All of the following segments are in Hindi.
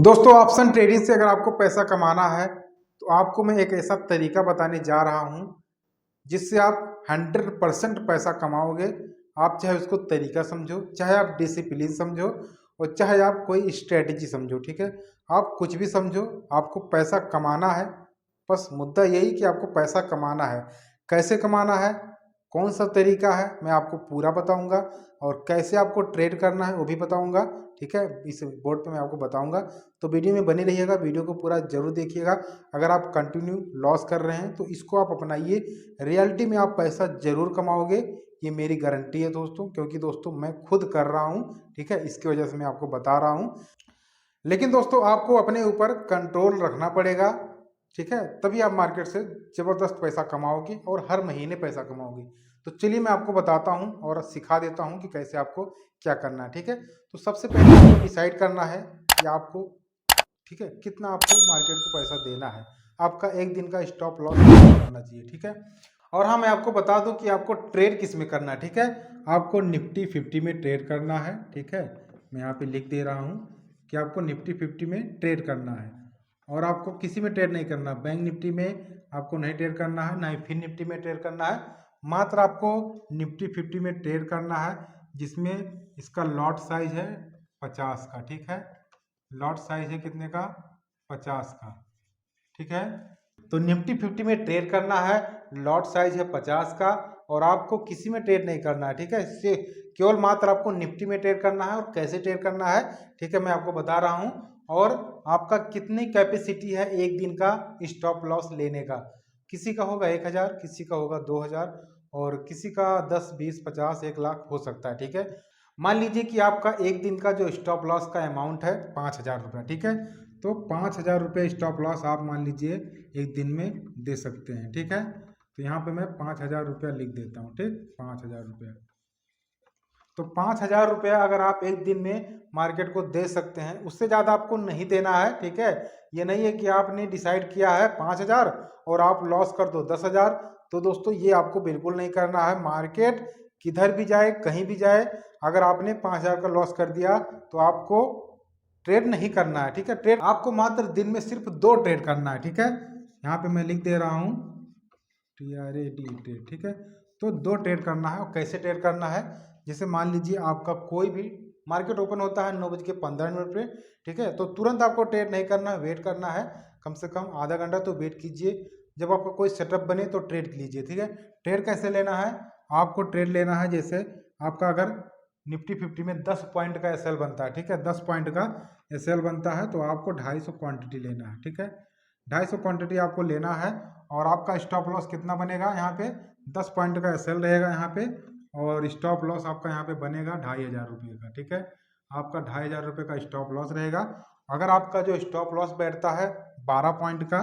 दोस्तों ऑप्शन ट्रेडिंग से अगर आपको पैसा कमाना है तो आपको मैं एक ऐसा तरीका बताने जा रहा हूं जिससे आप 100% पैसा कमाओगे। आप चाहे उसको तरीका समझो, चाहे आप डिसिप्लिन समझो और चाहे आप कोई स्ट्रेटजी समझो, ठीक है। आप कुछ भी समझो, आपको पैसा कमाना है। बस मुद्दा यही कि आपको पैसा कमाना है। कैसे कमाना है, कौन सा तरीका है, मैं आपको पूरा बताऊंगा और कैसे आपको ट्रेड करना है वो भी बताऊंगा, ठीक है। इस बोर्ड पे मैं आपको बताऊंगा, तो वीडियो में बने रहिएगा, वीडियो को पूरा जरूर देखिएगा। अगर आप कंटिन्यू लॉस कर रहे हैं तो इसको आप अपनाइए, रियलिटी में आप पैसा जरूर कमाओगे, ये मेरी गारंटी है दोस्तों, क्योंकि दोस्तों मैं खुद कर रहा हूँ, ठीक है। इसकी वजह से मैं आपको बता रहा हूँ। लेकिन दोस्तों आपको अपने ऊपर कंट्रोल रखना पड़ेगा, ठीक है, तभी आप मार्केट से ज़बरदस्त पैसा कमाओगे और हर महीने पैसा कमाओगे। तो चलिए मैं आपको बताता हूँ और सिखा देता हूँ कि कैसे आपको क्या करना है, ठीक है। तो सबसे पहले आपको डिसाइड करना है कि आपको, ठीक है, कितना आपको मार्केट को पैसा देना है। आपका एक दिन का स्टॉप लॉस करना चाहिए, ठीक है। और हाँ, मैं आपको बता दूं कि आपको ट्रेड किस में करना है, ठीक है। आपको निफ्टी 50 में ट्रेड करना है, ठीक है। मैं यहाँ पे लिख दे रहा हूँ कि आपको निफ्टी 50 में ट्रेड करना है और आपको किसी में ट्रेड नहीं करना। बैंक निफ्टी में आपको नहीं ट्रेड करना है, ना ही फिर निफ्टी में ट्रेड करना है। मात्र आपको निफ्टी 50 में ट्रेड करना है, जिसमें इसका लॉट साइज है 50 का, ठीक है। लॉट साइज है कितने का, 50 का, ठीक है। तो निफ्टी 50 में ट्रेड करना है, लॉट साइज है 50 का और आपको किसी में ट्रेड नहीं करना है, ठीक है। इससे केवल मात्र आपको निफ्टी में ट्रेड करना है। और कैसे ट्रेड करना है, ठीक है, मैं आपको बता रहा हूं। और आपका कितनी कैपेसिटी है एक दिन का स्टॉप लॉस लेने का। किसी का होगा 1000, किसी का होगा 2000 और किसी का 10, 20, 50, 1 लाख हो सकता है, ठीक है। मान लीजिए कि आपका एक दिन का जो स्टॉप लॉस का अमाउंट है 5000 रुपये, ठीक है। तो 5000 रुपये स्टॉप लॉस आप मान लीजिए एक दिन में दे सकते हैं, ठीक है। तो यहाँ पे मैं 5000 रुपया लिख देता हूँ, ठीक, 5000 रुपया। तो 5000 रुपया अगर आप एक दिन में मार्केट को दे सकते हैं, उससे ज़्यादा आपको नहीं देना है, ठीक है। ये नहीं है कि आपने डिसाइड किया है 5000 और आप लॉस कर दो 10,000। तो दोस्तों ये आपको बिल्कुल नहीं करना है। मार्केट किधर भी जाए, कहीं भी जाए, अगर आपने 5000 का लॉस कर दिया तो आपको ट्रेड नहीं करना है, ठीक है। ट्रेड आपको मात्र दिन में सिर्फ 2 ट्रेड करना है, ठीक है। यहाँ पे मैं लिख दे रहा हूँ TRAD ट्रेड, ठीक है। तो 2 ट्रेड करना है। और कैसे ट्रेड करना है, जैसे मान लीजिए आपका कोई भी मार्केट ओपन होता है 9:15 पे, ठीक है। तो तुरंत आपको ट्रेड नहीं करना है, वेट करना है कम से कम आधा घंटा। तो वेट कीजिए, जब आपका कोई सेटअप बने तो ट्रेड लीजिए, ठीक है। ट्रेड कैसे लेना है, आपको ट्रेड लेना है जैसे आपका अगर निफ्टी 50 में 10 पॉइंट का एसएल बनता है, ठीक है, 10 पॉइंट का एसएल बनता है, तो आपको 250 क्वांटिटी लेना है, ठीक है। 250 क्वांटिटी आपको लेना है और आपका स्टॉप लॉस कितना बनेगा, यहाँ पे 10 पॉइंट का एसएल रहेगा यहाँ पे और स्टॉप लॉस आपका यहाँ पे बनेगा 2500 रुपये का, ठीक है। आपका 2500 रुपये का स्टॉप लॉस रहेगा। अगर आपका जो स्टॉप लॉस बैठता है 12 पॉइंट का,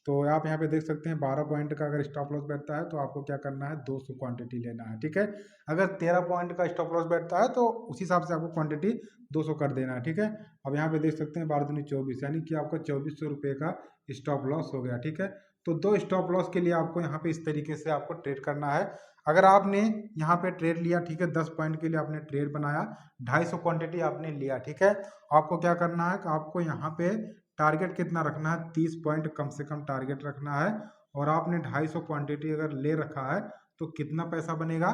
तो आप यहाँ पे देख सकते हैं 12 पॉइंट का अगर स्टॉप लॉस बैठता है तो आपको क्या करना है, 200 क्वांटिटी लेना है, ठीक है। अगर 13 पॉइंट का स्टॉप लॉस बैठता है तो उस हिसाब से आपको क्वांटिटी 200 कर देना है, ठीक है। अब यहाँ पे देख सकते हैं 12 दूनी 24, यानी कि आपका 2400 रुपये का स्टॉप लॉस हो गया, ठीक है। तो 2 स्टॉप लॉस के लिए आपको यहाँ पे इस तरीके से आपको ट्रेड करना है। अगर आपने यहाँ पे ट्रेड लिया, ठीक है, 10 पॉइंट के लिए आपने ट्रेड बनाया, 250 क्वांटिटी आपने लिया, ठीक है। आपको क्या करना है, आपको यहाँ पे टारगेट कितना रखना है, 30 पॉइंट कम से कम टारगेट रखना है। और आपने 250 क्वांटिटी अगर ले रखा है तो कितना पैसा बनेगा,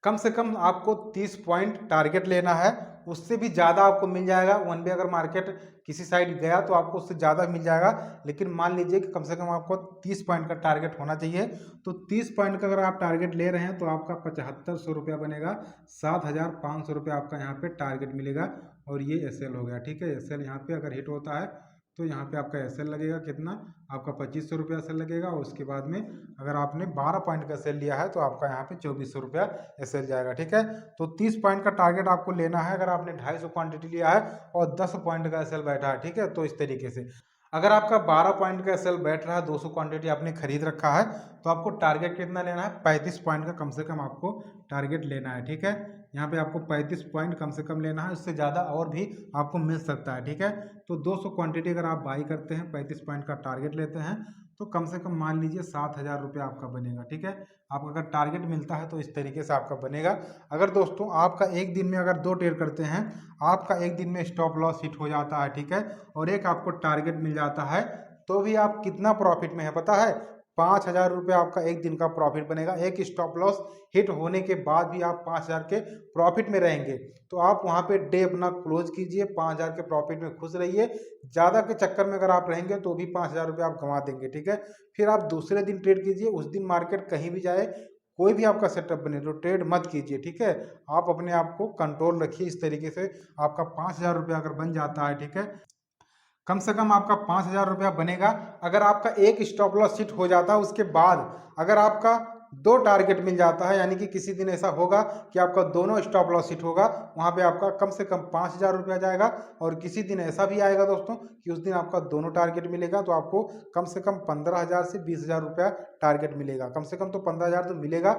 कम से कम आपको 30 पॉइंट टारगेट लेना है। उससे भी ज़्यादा आपको मिल जाएगा। वन वे अगर मार्केट किसी साइड गया तो आपको उससे ज़्यादा मिल जाएगा, लेकिन मान लीजिए कि कम से कम आपको 30 पॉइंट का टारगेट होना चाहिए। तो 30 पॉइंट का अगर आप टारगेट ले रहे हैं तो आपका 7500 रुपया बनेगा, 7500 रुपया आपका यहाँ पे टारगेट मिलेगा। और ये एसएल हो गया, ठीक है। एसएल यहाँ पे अगर हिट होता है तो यहाँ पे आपका एसएल लगेगा कितना, आपका 2500 रुपया एसएल लगेगा। और उसके बाद में अगर आपने 12 पॉइंट का एसएल लिया है तो आपका यहाँ पे 2400 रुपया एसएल जाएगा, ठीक है। तो 30 पॉइंट का टारगेट आपको लेना है अगर आपने 250 क्वांटिटी लिया है और 10 पॉइंट का एसएल बैठा है, ठीक है। तो इस तरीके से अगर आपका 12 पॉइंट का एसएल बैठ रहा है, 200 क्वांटिटी आपने खरीद रखा है, तो आपको टारगेट कितना लेना है, 35 पॉइंट का कम से कम आपको टारगेट लेना है, ठीक है। यहाँ पे आपको 35 पॉइंट कम से कम लेना है, इससे ज़्यादा और भी आपको मिल सकता है, ठीक है। तो 200 क्वांटिटी अगर आप बाई करते हैं, 35 पॉइंट का टारगेट लेते हैं, तो कम से कम मान लीजिए 7,000 रुपये आपका बनेगा, ठीक है। आपका अगर टारगेट मिलता है तो इस तरीके से आपका बनेगा। अगर दोस्तों आपका एक दिन में अगर 2 ट्रेड करते हैं, आपका एक दिन में स्टॉप लॉस हिट हो जाता है, ठीक है, और एक आपको टारगेट मिल जाता है, तो भी आप कितना प्रॉफिट में है पता है? 5,000 रुपये आपका एक दिन का प्रॉफिट बनेगा। एक स्टॉप लॉस हिट होने के बाद भी आप 5,000 के प्रॉफिट में रहेंगे। तो आप वहाँ पे डे अपना क्लोज कीजिए, 5,000 के प्रॉफिट में खुश रहिए। ज़्यादा के चक्कर में अगर आप रहेंगे तो भी 5,000 रुपये आप गंवा देंगे, ठीक है। फिर आप दूसरे दिन ट्रेड कीजिए, उस दिन मार्केट कहीं भी जाए, कोई भी आपका सेटअप बने तो ट्रेड मत कीजिए, ठीक है। आप अपने आप को कंट्रोल रखिए। इस तरीके से आपका 5,000 रुपये अगर बन जाता है, ठीक है, कम से कम आपका 5,000 रुपया बनेगा। अगर आपका एक स्टॉप लॉस हिट हो जाता है, उसके बाद अगर आपका 2 टारगेट मिल जाता है, यानी कि किसी दिन ऐसा होगा कि आपका दोनों स्टॉप लॉस हिट होगा, वहाँ पे आपका कम से कम 5,000 रुपया जाएगा। और किसी दिन ऐसा भी आएगा दोस्तों कि उस दिन आपका दोनों टारगेट मिलेगा, तो आपको कम से कम 15,000 से 20,000 रुपया टारगेट मिलेगा। कम से कम तो 15,000 तो मिलेगा।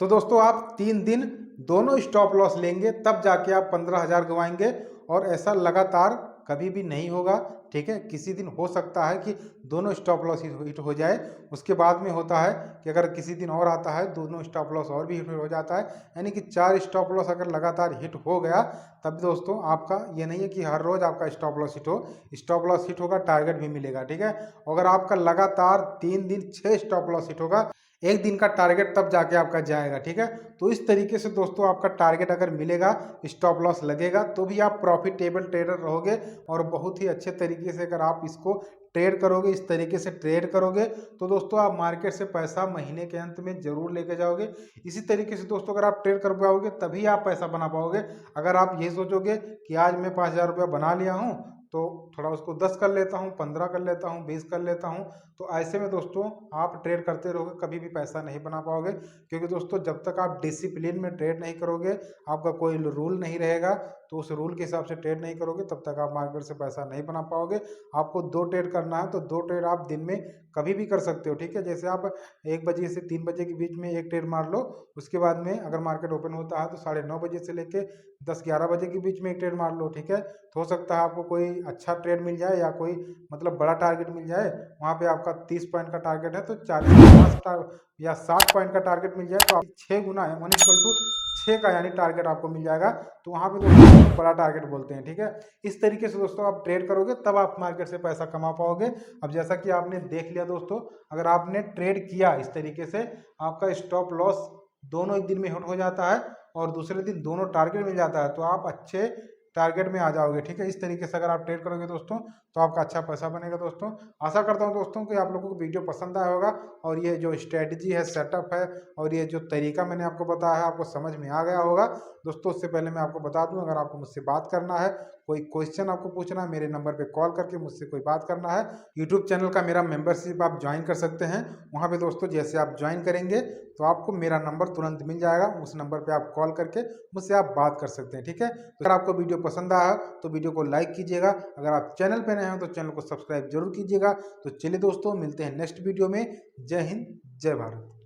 तो दोस्तों आप 3 दिन दोनों स्टॉप लॉस लेंगे, तब जाके आप 15,000 गंवाएंगे। और ऐसा लगातार कभी भी नहीं होगा, ठीक है। किसी दिन हो सकता है कि दोनों स्टॉप लॉस हिट हो जाए, उसके बाद में होता है कि अगर किसी दिन और आता है दोनों स्टॉप लॉस और भी हिट हो जाता है, यानी कि 4 स्टॉप लॉस अगर लगातार हिट हो गया, तब दोस्तों आपका ये नहीं है कि हर रोज आपका स्टॉप लॉस हिट हो। स्टॉप लॉस हिट होगा, टारगेट भी मिलेगा, ठीक है। अगर आपका लगातार 3 दिन 6 स्टॉप लॉस हिट होगा, एक दिन का टारगेट तब जाके आपका जाएगा, ठीक है। तो इस तरीके से दोस्तों आपका टारगेट अगर मिलेगा, स्टॉप लॉस लगेगा, तो भी आप प्रॉफिटेबल ट्रेडर रहोगे। और बहुत ही अच्छे तरीके से अगर आप इसको ट्रेड करोगे, इस तरीके से ट्रेड करोगे, तो दोस्तों आप मार्केट से पैसा महीने के अंत में जरूर लेके जाओगे। इसी तरीके से दोस्तों अगर आप ट्रेड कर पाओगे तभी आप पैसा बना पाओगे। अगर आप ये सोचोगे कि आज मैं 5,000 रुपया बना लिया हूँ, तो थोड़ा उसको 10 कर लेता हूँ, 15 कर लेता हूँ, 20 कर लेता हूँ, तो ऐसे में दोस्तों आप ट्रेड करते रहोगे, कभी भी पैसा नहीं बना पाओगे। क्योंकि दोस्तों जब तक आप डिसिप्लिन में ट्रेड नहीं करोगे, आपका कोई रूल नहीं रहेगा, तो उस रूल के हिसाब से ट्रेड नहीं करोगे, तब तक आप मार्केट से पैसा नहीं बना पाओगे। आपको 2 ट्रेड करना है तो 2 ट्रेड आप दिन में कभी भी कर सकते हो, ठीक है। जैसे आप 1 बजे से 3 बजे के बीच में एक ट्रेड मार लो, उसके बाद में अगर मार्केट ओपन होता है तो 9:30 बजे से लेके 10-11 बजे के बीच में एक ट्रेड मार लो, ठीक है। तो हो सकता है आपको कोई अच्छा ट्रेड मिल जाए या कोई मतलब बड़ा टारगेट मिल जाए। वहाँ पे आपका 30 पॉइंट का टारगेट है तो 40 या 60 पॉइंट का टारगेट मिल जाए, तो आप 6 गुना है 1:6 का यानी टारगेट आपको मिल जाएगा। तो वहाँ पे दोस्तों बड़ा टारगेट बोलते हैं, ठीक है। इस तरीके से दोस्तों आप ट्रेड करोगे तब आप मार्केट से पैसा कमा पाओगे। अब जैसा कि आपने देख लिया दोस्तों, अगर आपने ट्रेड किया इस तरीके से, आपका स्टॉप लॉस दोनों एक दिन में हिट हो जाता है और दूसरे दिन दोनों टारगेट मिल जाता है, तो आप अच्छे टारगेट में आ जाओगे, ठीक है। इस तरीके से अगर आप ट्रेड करोगे दोस्तों, तो आपका अच्छा पैसा बनेगा दोस्तों। आशा करता हूँ दोस्तों कि आप लोगों को वीडियो पसंद आया होगा, और ये जो स्ट्रेटजी है, सेटअप है, और ये जो तरीका मैंने आपको बताया है, आपको समझ में आ गया होगा दोस्तों। उससे पहले मैं आपको बता दूं, अगर आपको मुझसे बात करना है, कोई क्वेश्चन आपको पूछना है, मेरे नंबर पे कॉल करके मुझसे कोई बात करना है। यूट्यूब चैनल का मेरा मेंबरशिप आप ज्वाइन कर सकते हैं। वहाँ पे दोस्तों जैसे आप ज्वाइन करेंगे तो आपको मेरा नंबर तुरंत मिल जाएगा, उस नंबर पे आप कॉल करके मुझसे आप बात कर सकते हैं, ठीक है। तो अगर आपको वीडियो पसंद आया तो वीडियो को लाइक कीजिएगा। अगर आप चैनल पे नए हो तो चैनल को सब्सक्राइब जरूर कीजिएगा। तो चलिए दोस्तों, मिलते हैं नेक्स्ट वीडियो में। जय हिंद, जय भारत।